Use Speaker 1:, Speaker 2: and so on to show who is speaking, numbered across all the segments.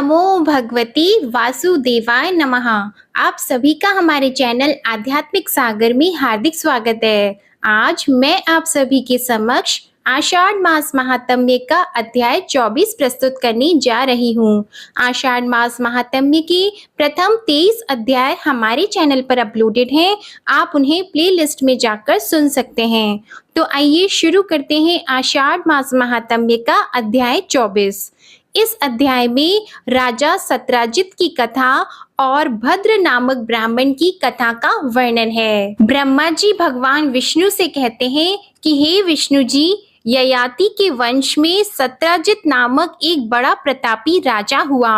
Speaker 1: नमो भगवती वासुदेवाय नमः। आप सभी का हमारे चैनल आध्यात्मिक सागर में हार्दिक स्वागत है। आज मैं आप सभी के समक्ष आषाढ़ मास महात्म्य का अध्याय 24 प्रस्तुत करने जा रही हूँ। आषाढ़ मास महात्म्य के प्रथम 23 अध्याय हमारे चैनल पर अपलोडेड हैं। आप उन्हें प्लेलिस्ट में जाकर सुन सकते हैं। तो आइए शुरू करते हैं आषाढ़ मास महात्म्य का अध्याय 24। इस अध्याय में राजा सत्राजित की कथा और भद्र नामक ब्राह्मण की कथा का वर्णन है। ब्रह्मा जी भगवान विष्णु से कहते हैं कि हे विष्णु जी, ययाति के वंश में सत्राजित नामक एक बड़ा प्रतापी राजा हुआ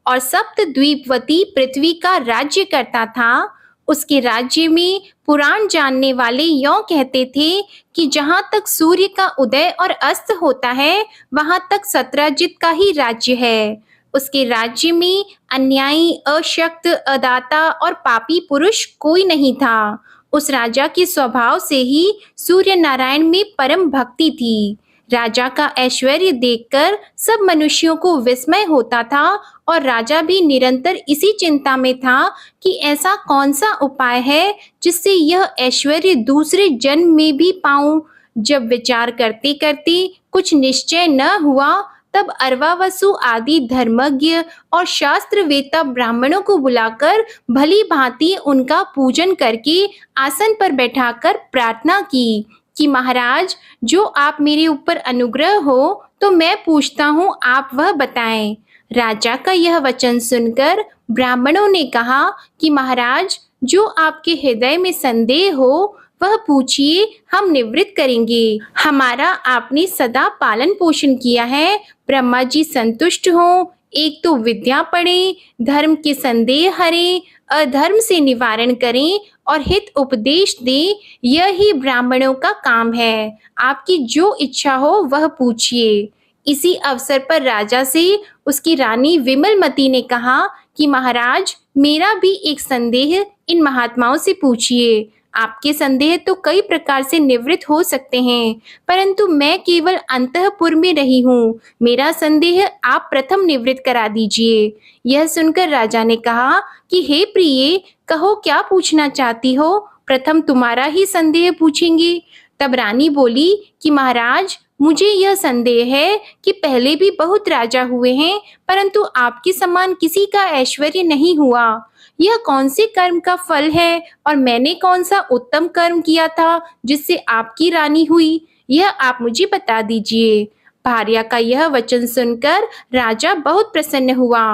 Speaker 1: और सप्त द्वीपवती पृथ्वी का राज्य करता था। उसके राज्य में पुराण जानने वाले यों कहते थे कि जहाँ तक सूर्य का उदय और अस्त होता है वहाँ तक सत्राजित का ही राज्य है। उसके राज्य में अन्यायी, अशक्त, अदाता और पापी पुरुष कोई नहीं था। उस राजा के स्वभाव से ही सूर्य नारायण में परम भक्ति थी। राजा का ऐश्वर्य देखकर सब मनुष्यों को विस्मय होता था और राजा भी निरंतर इसी चिंता में था कि ऐसा कौन सा उपाय है जिससे यह ऐश्वर्य दूसरे जन्म में भी पाऊं। जब विचार करते करते कुछ निश्चय न हुआ तब अर्वावसु आदि धर्मज्ञ और शास्त्रवेत्ता ब्राह्मणों को बुलाकर भली भांति उनका पूजन करके आसन पर बैठाकर प्रार्थना की कि महाराज, जो आप मेरे ऊपर अनुग्रह हो तो मैं पूछता हूँ, आप वह बताएं। राजा का यह वचन सुनकर ब्राह्मणों ने कहा कि महाराज, जो आपके हृदय में संदेह हो वह पूछिए, हम निवृत्त करेंगे। हमारा आपने सदा पालन पोषण किया है। ब्रह्मा जी संतुष्ट हो। एक तो विद्या पढ़े, धर्म के संदेह हरे, अधर्म से निवारण करें और हित उपदेश दे, यह ही ब्राह्मणों का काम है। आपकी जो इच्छा हो वह पूछिए। इसी अवसर पर राजा से उसकी रानी विमलमती ने कहा कि महाराज, मेरा भी एक संदेह इन महात्माओं से पूछिए। आपके संदेह तो कई प्रकार से निवृत्त हो सकते हैं, परंतु मैं केवल अंतःपुर में रही हूँ। मेरा संदेह आप प्रथम निवृत्त करा दीजिए। यह सुनकर राजा ने कहा कि हे प्रिय, कहो क्या पूछना चाहती हो, प्रथम तुम्हारा ही संदेह पूछेंगे। तब रानी बोली कि महाराज, मुझे यह संदेह है कि पहले भी बहुत राजा हुए हैं, परंतु आपके समान किसी का ऐश्वर्य नहीं हुआ। यह कौन से कर्म का फल है और मैंने कौन सा उत्तम कर्म किया था जिससे आपकी रानी हुई, यह आप मुझे बता दीजिए। भार्या का यह वचन सुनकर राजा बहुत प्रसन्न हुआ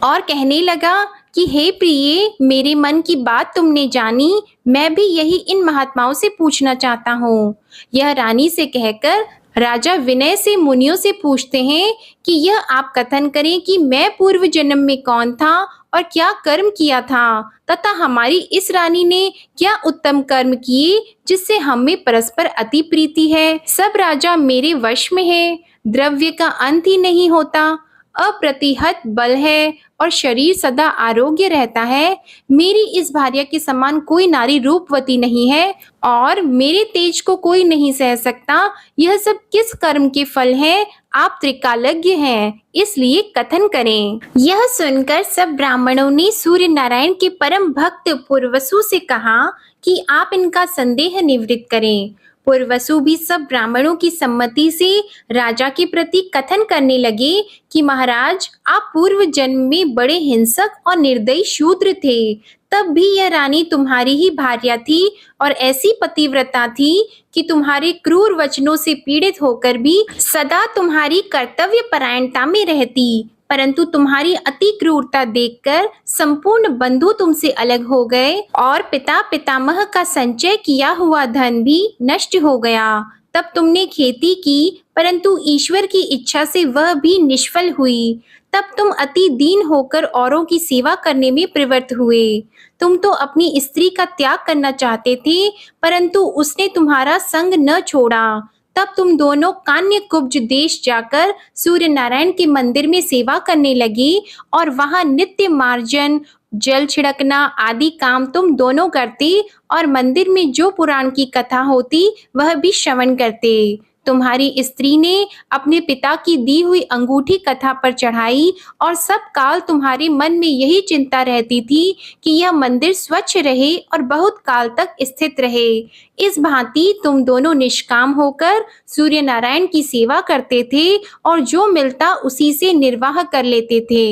Speaker 1: और कहने लगा कि हे प्रिय, मेरे मन की बात तुमने जानी, मैं भी यही इन महात्माओं से पूछना चाहता हूँ। यह रानी से कहकर राजा विनय से मुनियों से पूछते हैं कि यह आप कथन करें कि मैं पूर्व जन्म में कौन था और क्या कर्म किया था, तथा हमारी इस रानी ने क्या उत्तम कर्म किए जिससे हमें परस्पर अति प्रीति है। सब राजा मेरे वश में है, द्रव्य का अंत ही नहीं होता, अप्रतिहत बल है और शरीर सदा आरोग्य रहता है। मेरी इस भार्या के समान कोई नारी रूपवती नहीं है और मेरे तेज को कोई नहीं सह सकता। यह सब किस कर्म के फल है, आप त्रिकालज्ञ हैं, इसलिए कथन करें। यह सुनकर सब ब्राह्मणों ने सूर्य नारायण के परम भक्त पुरवसु से कहा कि आप इनका संदेह निवृत्त करें। पुरवसु भी सब ब्राह्मणों की सम्मति से राजा के प्रति कथन करने लगे कि महाराज, आप पूर्व जन्म में बड़े हिंसक और निर्दयी शूद्र थे, तब भी यह रानी तुम्हारी ही भार्या थी और ऐसी पतिव्रता थी कि तुम्हारे क्रूर वचनों से पीड़ित होकर भी सदा तुम्हारी कर्तव्य परायणता में रहती, परंतु तुम्हारी अति क्रूरता देखकर संपूर्ण बंधु तुमसे अलग हो गए और पिता पितामह का संचय किया हुआ धन भी नष्ट हो गया। तब तुमने खेती की, परंतु ईश्वर की इच्छा से वह भी निष्फल हुई। तब तुम अति दीन होकर औरों की सेवा करने में प्रवृत्त हुए। तुम तो अपनी स्त्री का त्याग करना चाहते थे, परंतु उसने तुम्हारा संग न छोड़ा। तब तुम दोनों कान्य कुब्ज देश जाकर सूर्य नारायण के मंदिर में सेवा करने लगे और वहां नित्य मार्जन, जल छिड़कना आदि काम तुम दोनों करते और मंदिर में जो पुराण की कथा होती वह भी श्रवण करते। तुम्हारी स्त्री ने अपने पिता की दी हुई अंगूठी कथा पर चढ़ाई और सब काल तुम्हारे मन में यही चिंता रहती थी कि यह मंदिर स्वच्छ रहे और बहुत काल तक स्थित रहे। इस भांति तुम दोनों निष्काम होकर सूर्य नारायण की सेवा करते थे और जो मिलता उसी से निर्वाह कर लेते थे।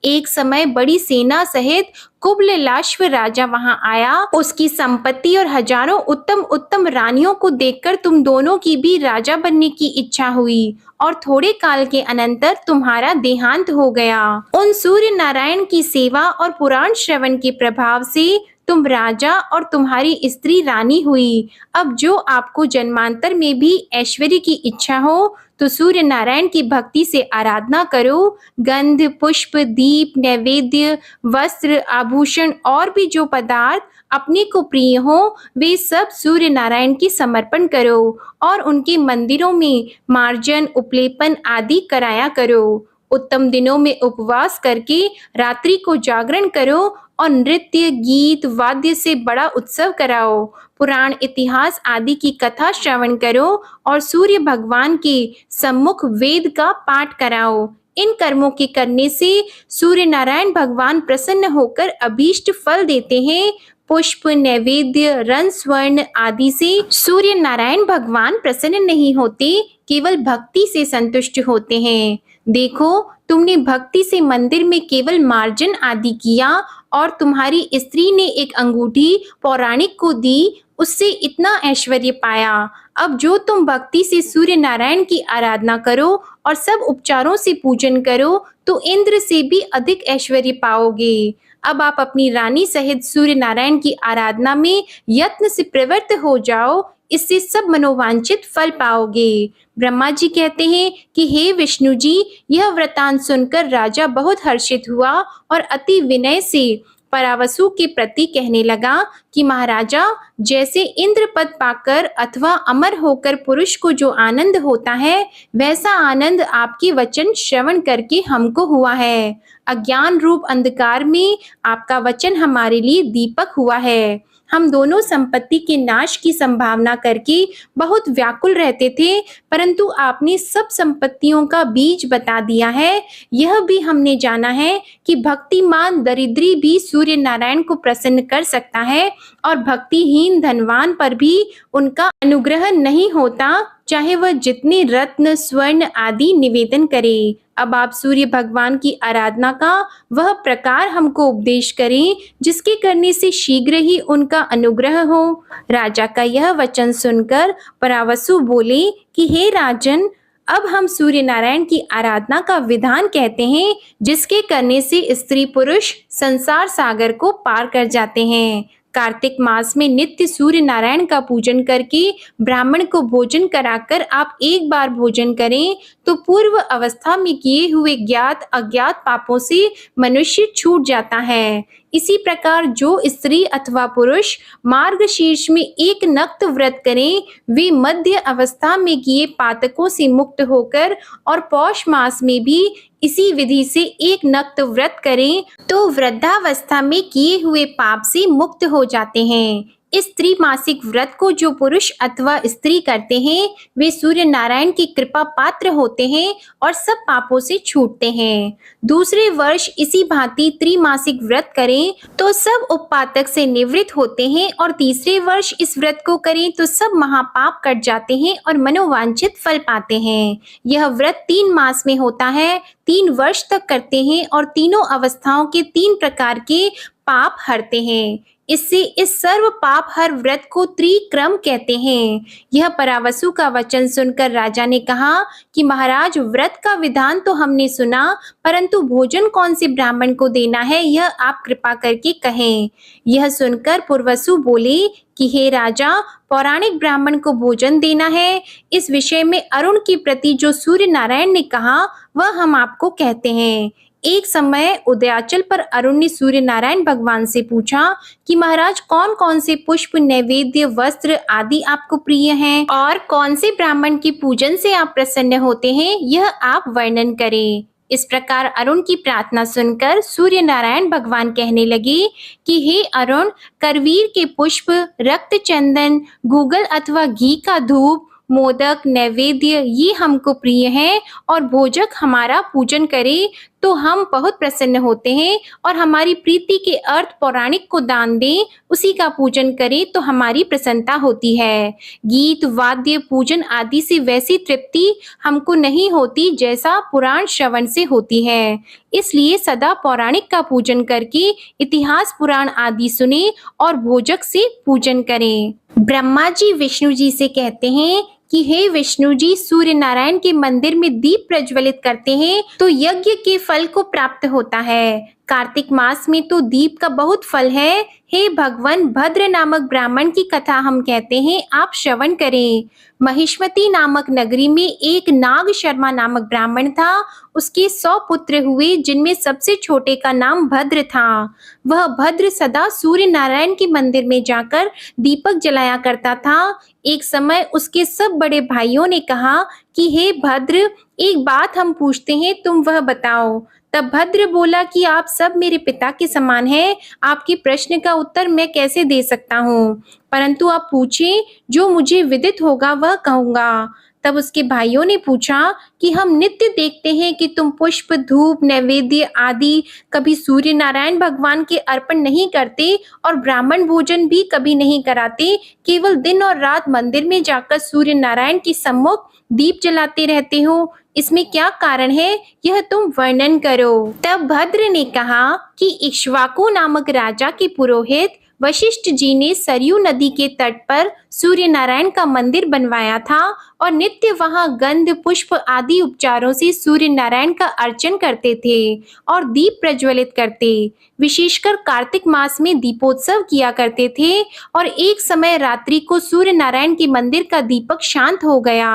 Speaker 1: एक समय बड़ी सेना सहित कुबललाश्व राजा वहां आया। उसकी संपत्ति और हजारों उत्तम उत्तम रानियों को देखकर तुम दोनों की भी राजा बनने की इच्छा हुई और थोड़े काल के अनंतर तुम्हारा देहांत हो गया। उन सूर्य नारायण की सेवा और पुराण श्रवण के प्रभाव से तुम राजा और तुम्हारी स्त्री रानी हुई। अब जो आपको जन्मांतर में भी ऐश्वर्य की इच्छा हो तो सूर्य नारायण की भक्ति से आराधना करो। गंध, पुष्प, दीप, नैवेद्य, वस्त्र, आभूषण और भी जो पदार्थ अपने को प्रिय हो वे सब सूर्य नारायण की समर्पण करो और उनके मंदिरों में मार्जन, उपलेपन आदि कराया करो। उत्तम दिनों में उपवास करके रात्रि को जागरण करो और नृत्य, गीत, वाद्य से बड़ा उत्सव कराओ। पुराण, इतिहास आदि की कथा श्रवण करो और सूर्य भगवान के सम्मुख वेद का पाठ कराओ। इन कर्मों के करने से सूर्य नारायण भगवान प्रसन्न होकर अभीष्ट फल देते हैं। पुष्प, नैवेद्य, रन, स्वर्ण आदि से सूर्य नारायण भगवान प्रसन्न नहीं होते, केवल भक्ति से संतुष्ट होते हैं। देखो, तुमने भक्ति से मंदिर में केवल मार्जन आदि किया और तुम्हारी स्त्री ने एक अंगूठी पौराणिक को दी, उससे इतना ऐश्वर्य पाया। अब जो तुम भक्ति से सूर्य नारायण की आराधना करो और सब उपचारों से पूजन करो तो इंद्र से भी अधिक ऐश्वर्य पाओगे। अब आप अपनी रानी सहित सूर्य नारायण की आराधना में यत्न से प्रवृत्त हो जाओ, इससे सब मनोवांछित फल पाओगे। ब्रह्मा जी कहते हैं कि हे विष्णु जी, यह वृतांत सुनकर राजा बहुत हर्षित हुआ और अति विनय से परावसु के प्रति कहने लगा कि महाराजा, जैसे इंद्र पद पाकर अथवा अमर होकर पुरुष को जो आनंद होता है, वैसा आनंद आपके वचन श्रवण करके हमको हुआ है। अज्ञान रूप अंधकार में आपका वचन हमारे लिए दीपक हुआ है। हम दोनों संपत्ति के नाश की संभावना करके बहुत व्याकुल रहते थे, परंतु आपने सब संपत्तियों का बीज बता दिया है। यह भी हमने जाना है कि भक्तिमान दरिद्री भी सूर्य नारायण को प्रसन्न कर सकता है और भक्तिहीन धनवान पर भी उनका अनुग्रह नहीं होता, चाहे वह जितने रत्न, स्वर्ण आदि निवेदन करे। अब आप सूर्य भगवान की आराधना का वह प्रकार हमको उपदेश करें जिसके करने से शीघ्र ही उनका अनुग्रह हो। राजा का यह वचन सुनकर परावसु बोले कि हे राजन, अब हम सूर्य नारायण की आराधना का विधान कहते हैं जिसके करने से स्त्री पुरुष संसार सागर को पार कर जाते हैं। कार्तिक मास में नित्य सूर्य नारायण का पूजन करके ब्राह्मण को भोजन कराकर आप एक बार भोजन करें तो पूर्व अवस्था में किए हुए ज्ञात अज्ञात पापों से मनुष्य छूट जाता है। इसी प्रकार जो स्त्री अथवा पुरुष मार्गशीर्ष में एक नक्त व्रत करें, वे मध्य अवस्था में किए पातकों से मुक्त होकर और पौष मास में भी इसी विधि से एक नक्त व्रत करें तो वृद्धावस्था में किए हुए पाप से मुक्त हो जाते हैं। इस त्रिमासिक व्रत को जो पुरुष अथवा स्त्री करते हैं वे सूर्य नारायण की कृपा पात्र होते हैं और सब पापों से छूटते हैं। दूसरे वर्ष इसी भांति त्रिमासिक व्रत करें तो सब उपपातक से निवृत्त होते हैं और तीसरे वर्ष इस व्रत को करें तो सब महापाप कट जाते हैं और मनोवांछित फल पाते हैं। यह व्रत 3 मास में होता है, 3 वर्ष तक करते हैं और तीनों अवस्थाओं के 3 प्रकार के पाप हरते हैं। इससे इस सर्व पाप हर व्रत को त्रिक्रम कहते हैं। यह परावसु का वचन सुनकर राजा ने कहा कि महाराज, व्रत का विधान तो हमने सुना, परंतु भोजन कौन से ब्राह्मण को देना है यह आप कृपा करके कहें। यह सुनकर पुरवसु बोले कि हे राजा, पौराणिक ब्राह्मण को भोजन देना है। इस विषय में अरुण के प्रति जो सूर्य नारायण ने कहा वह हम आपको कहते हैं। एक समय उदयाचल पर अरुण ने सूर्य नारायण भगवान से पूछा कि महाराज, कौन कौन से पुष्प, नैवेद्य, वस्त्र आदि आपको प्रिय हैं और कौन से ब्राह्मण के पूजन से आप प्रसन्न होते हैं, यह आप वर्णन करें। इस प्रकार अरुण की प्रार्थना सुनकर सूर्य नारायण भगवान कहने लगे कि हे अरुण, करवीर के पुष्प, रक्त चंदन, गूगल अथवा घी का धूप, मोदक, नैवेद्य ये हमको प्रिय हैं और भोजक हमारा पूजन करे तो हम बहुत प्रसन्न होते हैं और हमारी प्रीति के अर्थ पौराणिक को दान दें, उसी का पूजन करें तो हमारी प्रसन्नता होती है। गीत, वाद्य, पूजन आदि से वैसी तृप्ति हमको नहीं होती जैसा पुराण श्रवण से होती है। इसलिए सदा पौराणिक का पूजन करके इतिहास पुराण आदि सुने और भोजक से पूजन करें। ब्रह्मा जी विष्णु जी से कहते हैं कि हे विष्णु जी, सूर्य नारायण के मंदिर में दीप प्रज्वलित करते हैं तो यज्ञ के फल को प्राप्त होता है। कार्तिक मास में तो दीप का बहुत फल है। हे भगवान, भद्र नामक ब्राह्मण की कथा हम कहते हैं, आप श्रवण करें। महिष्मती नामक नगरी में एक नाग शर्मा नामक ब्राह्मण था। उसके 100 पुत्र हुए, जिनमें सबसे छोटे का नाम भद्र था। वह भद्र सदा सूर्य नारायण के मंदिर में जाकर दीपक जलाया करता था। एक समय उसके सब बड़े भाइयों ने कहा कि हे भद्र, एक बात हम पूछते हैं, तुम वह बताओ। तब भद्र बोला कि आप सब मेरे पिता के समान हैं, आपके प्रश्न का उत्तर मैं कैसे दे सकता हूँ, परंतु आप पूछें, जो मुझे विदित होगा वह कहूँगा। तब उसके भाइयों ने पूछा कि हम नित्य देखते हैं कि तुम पुष्प, धूप, नैवेद्य आदि कभी सूर्य नारायण भगवान के अर्पण नहीं करते और ब्राह्मण भोजन भी कभी नहीं कराते, केवल दिन और रात मंदिर में जाकर सूर्य नारायण के सम्मुख दीप जलाते रहते हो। इसमें क्या कारण है, यह तुम वर्णन करो। तब भद्र ने कहा कि इक्ष्वाकु नामक राजा के पुरोहित वशिष्ठ जी ने सरयू नदी के तट पर सूर्य नारायण का मंदिर बनवाया था और नित्य वहां गंध, पुष्प आदि उपचारों से सूर्य नारायण का अर्चन करते थे और दीप प्रज्वलित करते। विशेषकर कार्तिक मास में दीपोत्सव किया करते थे और एक समय रात्रि को सूर्य नारायण के मंदिर का दीपक शांत हो गया।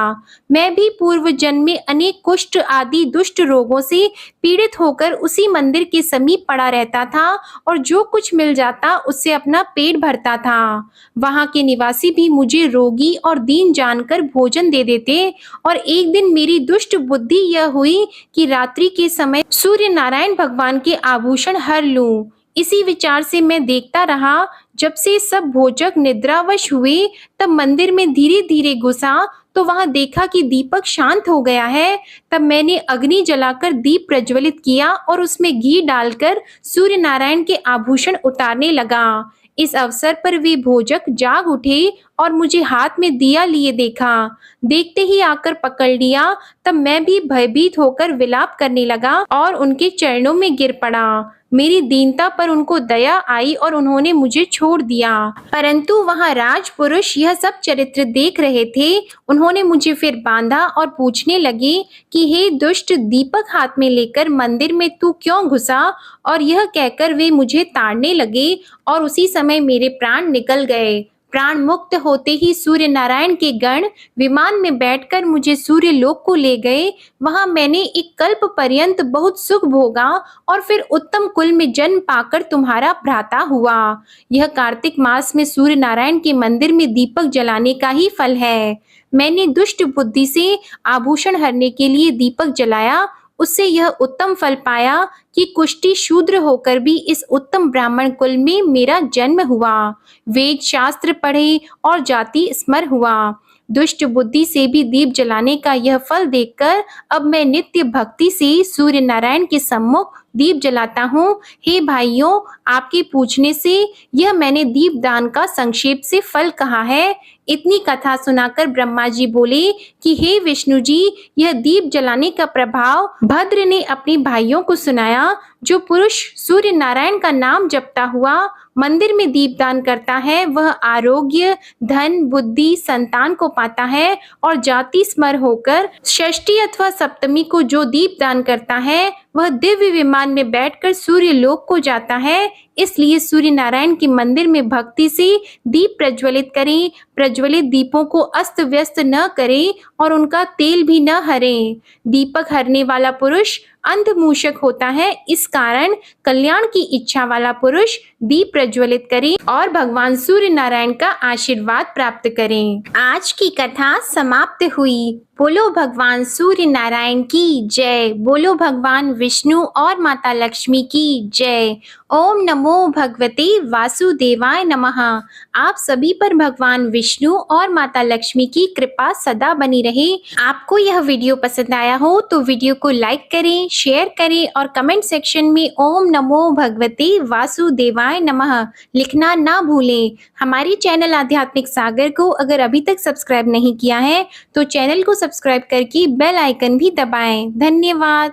Speaker 1: मैं भी पूर्व जन्म में अनेक कुष्ठ आदि दुष्ट रोगों से पीड़ित होकर उसी मंदिर के समीप पड़ा रहता था और जो कुछ मिल जाता उससे अपना पेट भरता था। वहां के निवासी भी मुझे रोगी और दीन जानकर भोजन दे देते और एक दिन मेरी दुष्ट बुद्धि यह हुई कि रात्रि के समय सूर्य नारायण भगवान के आभूषण हर लूं। इसी विचार से मैं देखता रहा। जब से सब भोजक निद्रावश हुए तब मंदिर में धीरे धीरे घुसा तो वहां देखा कि दीपक शांत हो गया है। तब मैंने अग्नि जलाकर दीप प्रज्वलित किया और उसमें घी डालकर सूर्य नारायण के आभूषण उतारने लगा। इस अवसर पर वे भोजक जाग उठे और मुझे हाथ में दिया लिए देखा। देखते ही आकर पकड़ लिया। तब मैं भी भयभीत होकर विलाप करने लगा और उनके चरणों में गिर पड़ा। मेरी दीनता पर उनको दया आई और उन्होंने मुझे छोड़ दिया। परंतु वहां राजपुरुष यह सब चरित्र देख रहे थे। उन्होंने मुझे फिर बांधा और पूछने लगे कि हे दुष्ट, दीपक हाथ में लेकर मंदिर में तू क्यों घुसा? और यह कहकर वे मुझे ताड़ने लगे और उसी समय मेरे प्राण निकल गए। प्राण मुक्त होते ही सूर्य नारायण के गण विमान में बैठकर मुझे सूर्य लोक को ले गए। वहां मैंने एक कल्प पर्यंत बहुत सुख भोगा और फिर उत्तम कुल में जन्म पाकर तुम्हारा भ्राता हुआ। यह कार्तिक मास में सूर्य नारायण के मंदिर में दीपक जलाने का ही फल है। मैंने दुष्ट बुद्धि से आभूषण हरने के लिए दीपक जलाया, उससे यह उत्तम फल पाया कि कुष्ठी शूद्र होकर भी इस उत्तम ब्राह्मण कुल में मेरा जन्म हुआ। वेद शास्त्र पढ़े और जाति स्मर हुआ। दुष्ट बुद्धि से भी दीप जलाने का यह फल देखकर अब मैं नित्य भक्ति से सूर्य नारायण के सम्मुख दीप जलाता हूँ। हे भाइयों, आपके पूछने से यह मैंने दीप दान का संक्षेप से फल कहा है। इतनी कथा सुनाकर ब्रह्मा जी बोले कि हे विष्णु जी, यह दीप जलाने का प्रभाव भद्र ने अपने भाइयों को सुनाया। जो पुरुष सूर्य नारायण का नाम जपता हुआ मंदिर में दीप दान करता है, वह आरोग्य, धन, बुद्धि, संतान को पाता है और जाति स्मर होकर षष्ठी अथवा सप्तमी को जो दीप दान करता है वह दिव्य विमान में बैठकर सूर्य लोक को जाता है। इसलिए सूर्य नारायण के मंदिर में भक्ति से दीप प्रज्वलित करें। प्रज्वलित दीपों को अस्त व्यस्त न करें और उनका तेल भी न हरें। दीपक हरने वाला पुरुष अंधमूषक होता है। इस कारण कल्याण की इच्छा वाला पुरुष दीप प्रज्वलित करें और भगवान सूर्य नारायण का आशीर्वाद प्राप्त करें। आज की कथा समाप्त हुई। बोलो भगवान सूर्य नारायण की जय। बोलो भगवान विष्णु और माता लक्ष्मी की जय। ओम नमो भगवते वासुदेवाय नमः। आप सभी पर भगवान विष्णु और माता लक्ष्मी की कृपा सदा बनी रहे। आपको यह वीडियो पसंद आया हो तो वीडियो को लाइक करें, शेयर करें और कमेंट सेक्शन में ओम नमो भगवते वासुदेवाय नमः लिखना ना भूलें। हमारे चैनल आध्यात्मिक सागर को अगर अभी तक सब्सक्राइब नहीं किया है तो चैनल को सब्सक्राइब करके बेल आइकन भी दबाएं। धन्यवाद।